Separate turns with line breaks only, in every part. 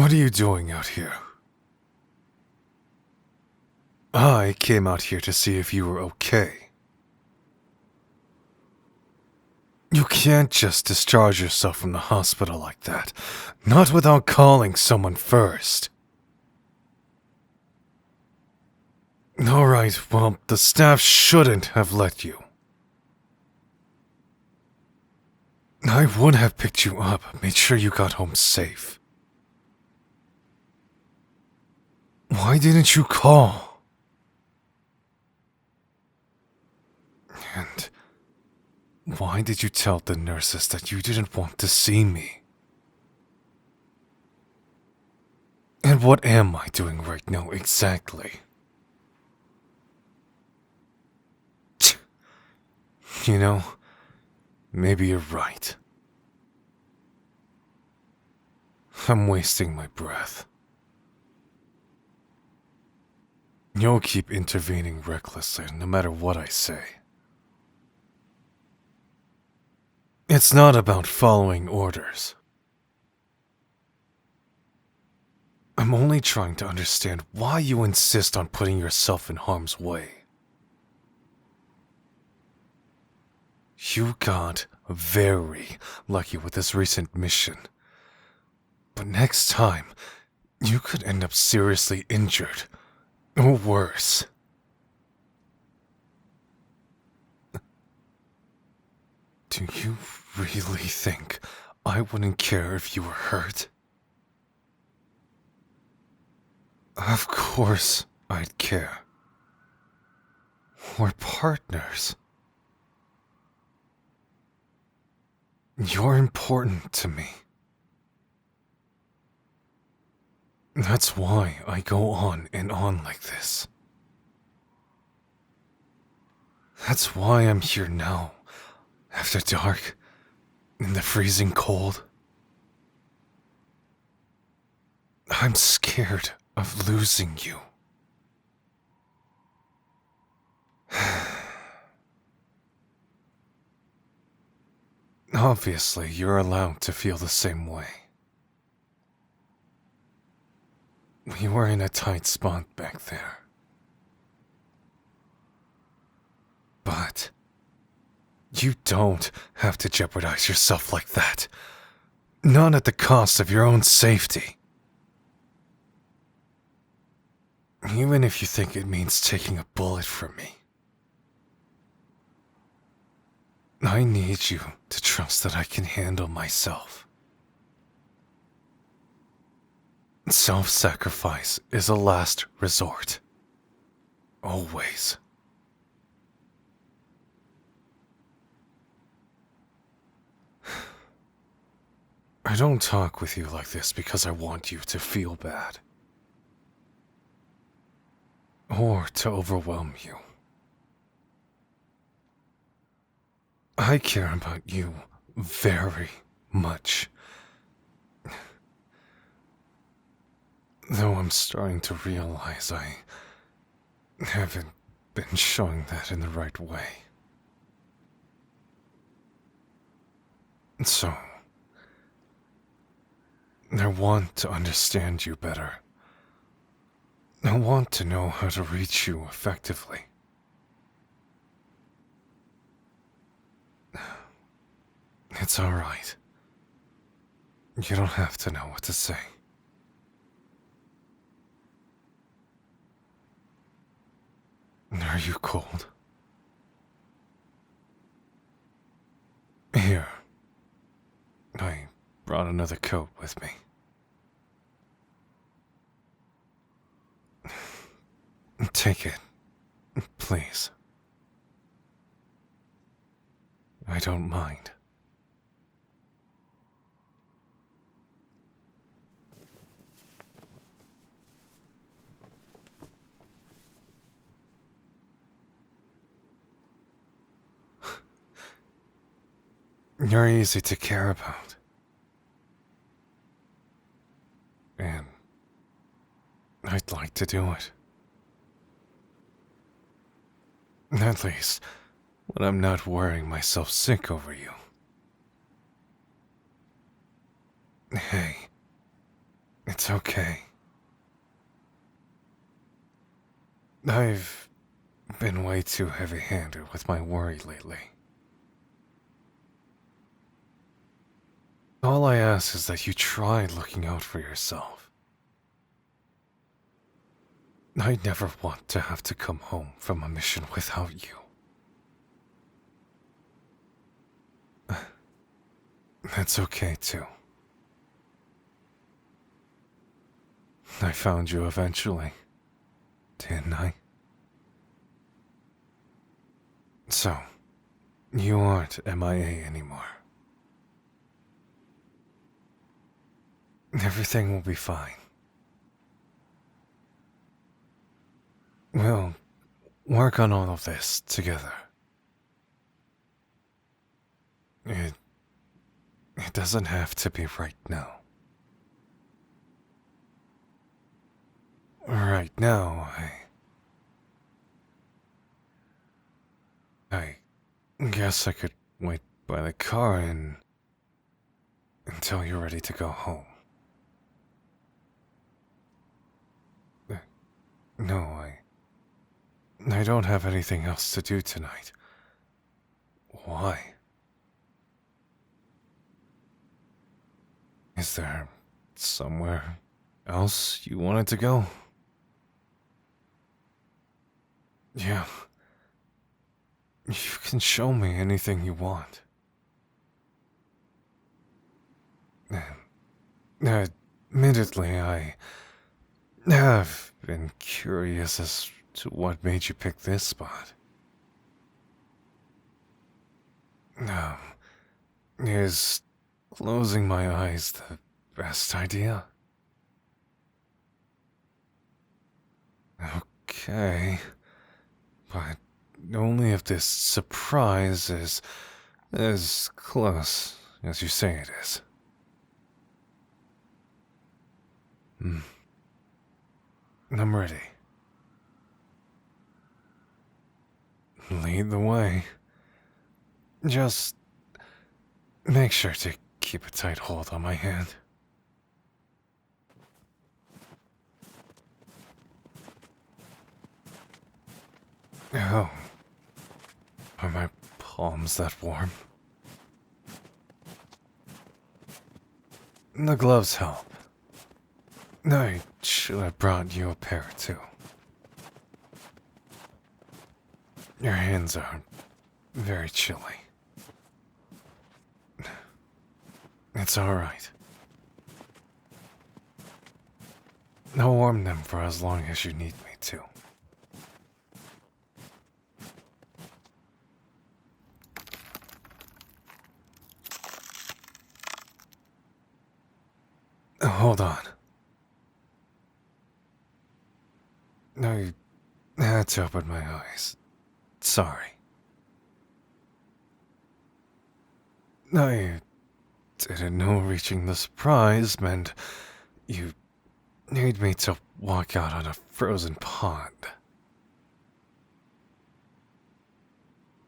What are you doing out here? I came out here to see if you were okay. You can't just discharge yourself from the hospital like that, not without calling someone first. Alright, well, the staff shouldn't have let you. I would have picked you up, made sure you got home safe. Why didn't you call? And why did you tell the nurses that you didn't want to see me? And what am I doing right now exactly? You know, maybe you're right. I'm wasting my breath. You'll keep intervening recklessly no matter what I say. It's not about following orders. I'm only trying to understand why you insist on putting yourself in harm's way. You got very lucky with this recent mission. But next time, you could end up seriously injured. Or worse. Do you really think I wouldn't care if you were hurt? Of course I'd care. We're partners. You're important to me. That's why I go on and on like this. That's why I'm here now, after dark, in the freezing cold. I'm scared of losing you. Obviously, you're allowed to feel the same way. We were in a tight spot back there. But you don't have to jeopardize yourself like that. Not at the cost of your own safety. Even if you think it means taking a bullet from me. I need you to trust that I can handle myself. Self-sacrifice is a last resort. Always. I don't talk with you like this because I want you to feel bad. Or to overwhelm you. I care about you very much. Though I'm starting to realize I haven't been showing that in the right way. So, I want to understand you better. I want to know how to reach you effectively. It's alright. You don't have to know what to say. Are you cold? Here. I brought another coat with me. Take it, please. I don't mind. You're easy to care about. And I'd like to do it. At least, when I'm not worrying myself sick over you. Hey, It's okay. I've been way too heavy-handed with my worry lately. All I ask is that you try looking out for yourself. I never want to have to come home from a mission without you. That's okay too. I found you eventually, didn't I? So, you aren't MIA anymore. Everything will be fine. We'll work on all of this together. It doesn't have to be right now. Right now, I guess I could wait by the car until you're ready to go home. No, I don't have anything else to do tonight. Why? Is there somewhere else you wanted to go? Yeah. You can show me anything you want. Admittedly, I have been curious as to what made you pick this spot. Is closing my eyes the best idea? Okay, but only if this surprise is as close as you say it is. I'm ready. Lead the way. Just make sure to keep a tight hold on my hand. Oh, are my palms that warm? The gloves help. I should have brought you a pair too. Your hands are very chilly. It's alright. I'll warm them for as long as you need me to. Hold on. I had to open my eyes. Sorry. I didn't know reaching the surprise meant you need me to walk out on a frozen pond.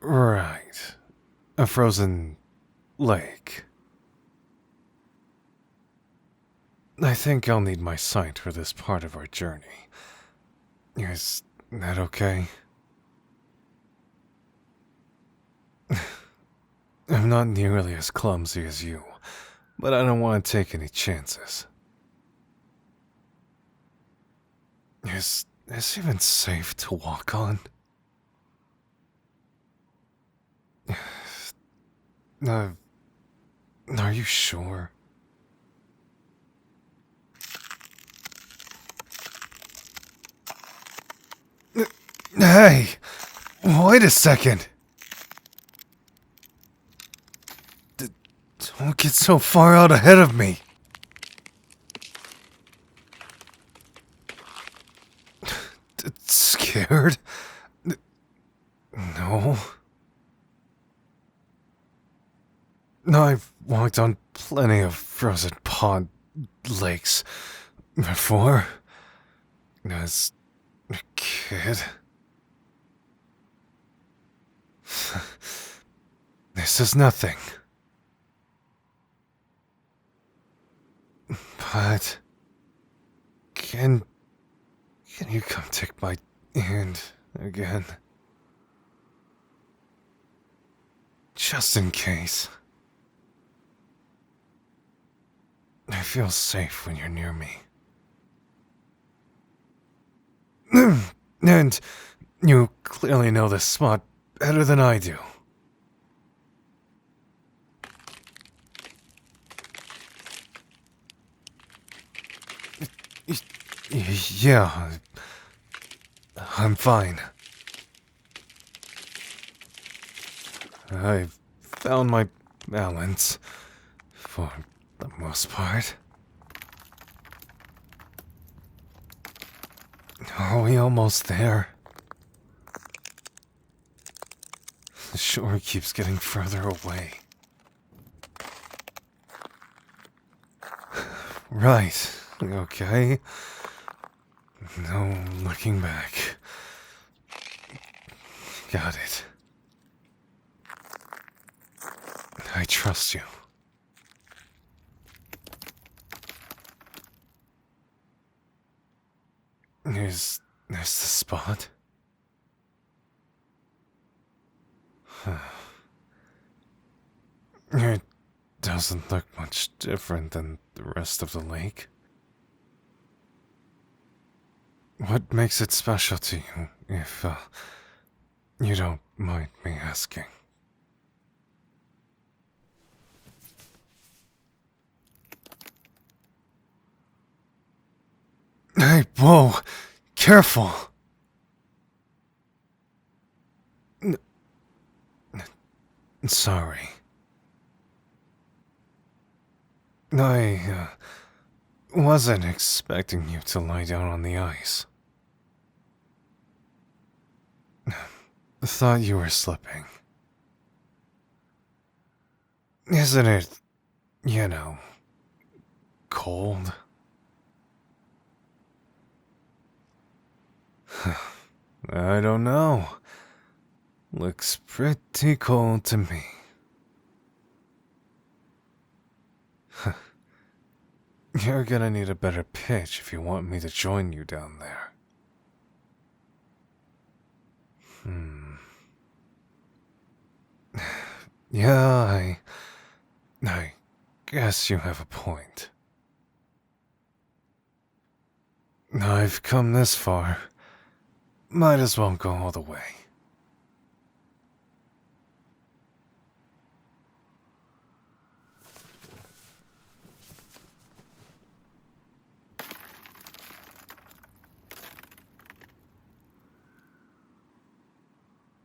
Right. A frozen lake. I think I'll need my sight for this part of our journey. Is that okay? I'm not nearly as clumsy as you, but I don't want to take any chances. Is this even safe to walk on? Are you sure? Hey! Wait a second! Don't get so far out ahead of me! Scared? No. I've walked on plenty of frozen pond lakes before. As a kid. This is nothing. But Can you come take my hand again? Just in case. I feel safe when you're near me. And you clearly know this spot better than I do. Yeah, I'm fine. I've found my balance, for the most part. Are we almost there? The shore keeps getting further away. Right, okay. No looking back. Got it. I trust you. Is this the spot? It doesn't look much different than the rest of the lake. What makes it special to you, if, you don't mind me asking? Hey, whoa! Careful! Sorry. I, wasn't expecting you to lie down on the ice. Thought you were slipping. Isn't it, you know, cold? I don't know. Looks pretty cold to me. You're gonna need a better pitch if you want me to join you down there. Yeah, I guess you have a point. I've come this far. Might as well go all the way.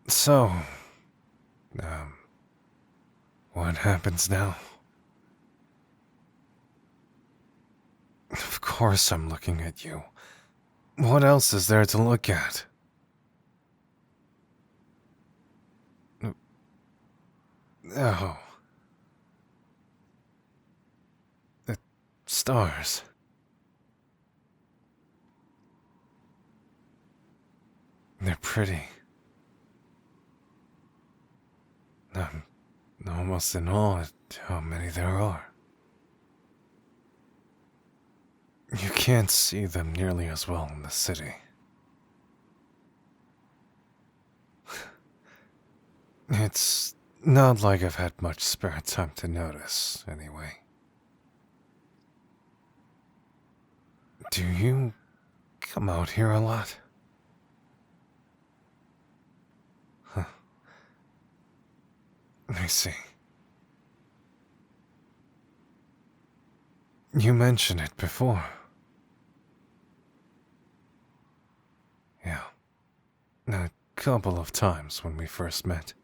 So, what happens now? Of course I'm looking at you. What else is there to look at? Oh. The stars. They're pretty. I'm almost in awe at how many there are. You can't see them nearly as well in the city. It's not like I've had much spare time to notice, anyway. Do you come out here a lot? Huh. I see. You mentioned it before. Yeah. A couple of times when we first met.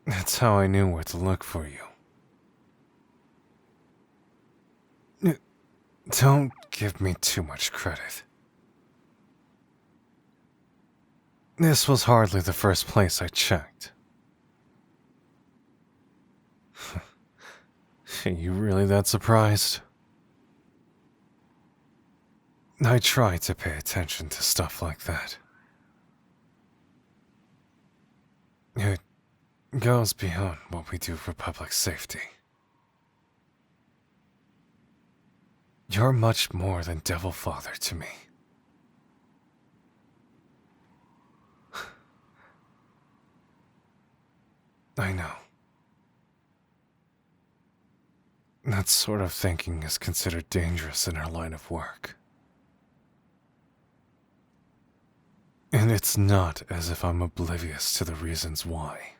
That's how I knew where to look for you. Don't give me too much credit. This was hardly the first place I checked. Are you really that surprised? I try to pay attention to stuff like that. It goes beyond what we do for public safety. You're much more than Devil Father to me. I know. That sort of thinking is considered dangerous in our line of work. And it's not as if I'm oblivious to the reasons why.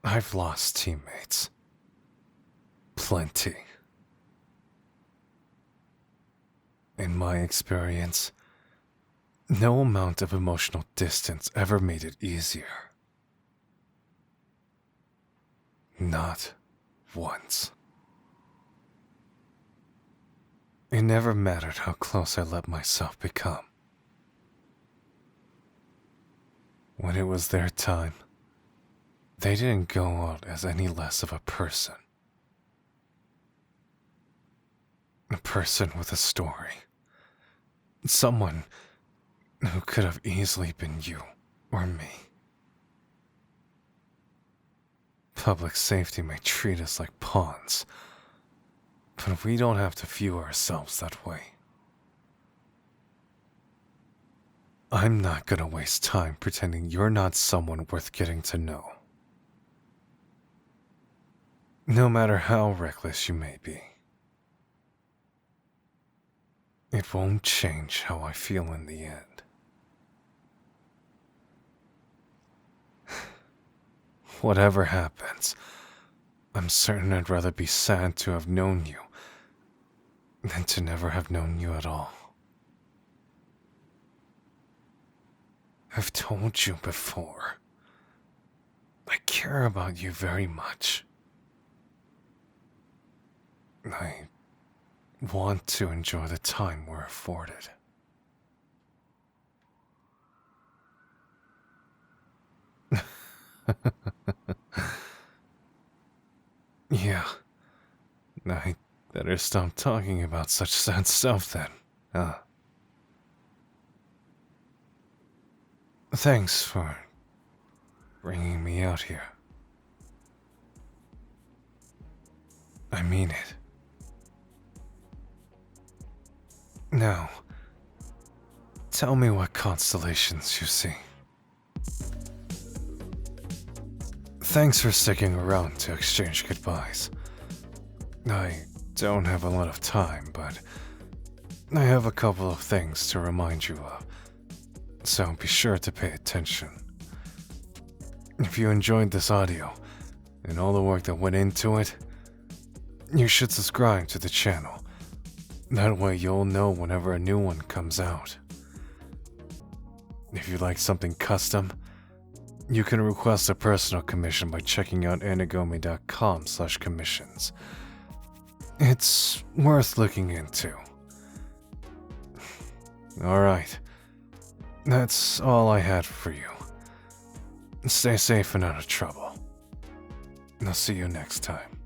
I've lost teammates. Plenty. In my experience, no amount of emotional distance ever made it easier. Not once. It never mattered how close I let myself become. When it was their time, they didn't go out as any less of a person. A person with a story. Someone who could have easily been you or me. Public safety may treat us like pawns, but we don't have to view ourselves that way. I'm not gonna waste time pretending you're not someone worth getting to know. No matter how reckless you may be. It won't change how I feel in the end. Whatever happens, I'm certain I'd rather be sad to have known you than to never have known you at all. I've told you before, I care about you very much. I want to enjoy the time we're afforded. Yeah, I better stop talking about such sad stuff then, huh? Thanks for bringing me out here. I mean it. Now, tell me what constellations you see. Thanks for sticking around to exchange goodbyes. I don't have a lot of time, but I have a couple of things to remind you of, so be sure to pay attention. If you enjoyed this audio and all the work that went into it, you should subscribe to the channel. That way you'll know whenever a new one comes out. If you like something custom, you can request a personal commission by checking out anigomi.com/commissions. It's worth looking into. Alright, that's all I had for you. Stay safe and out of trouble. I'll see you next time.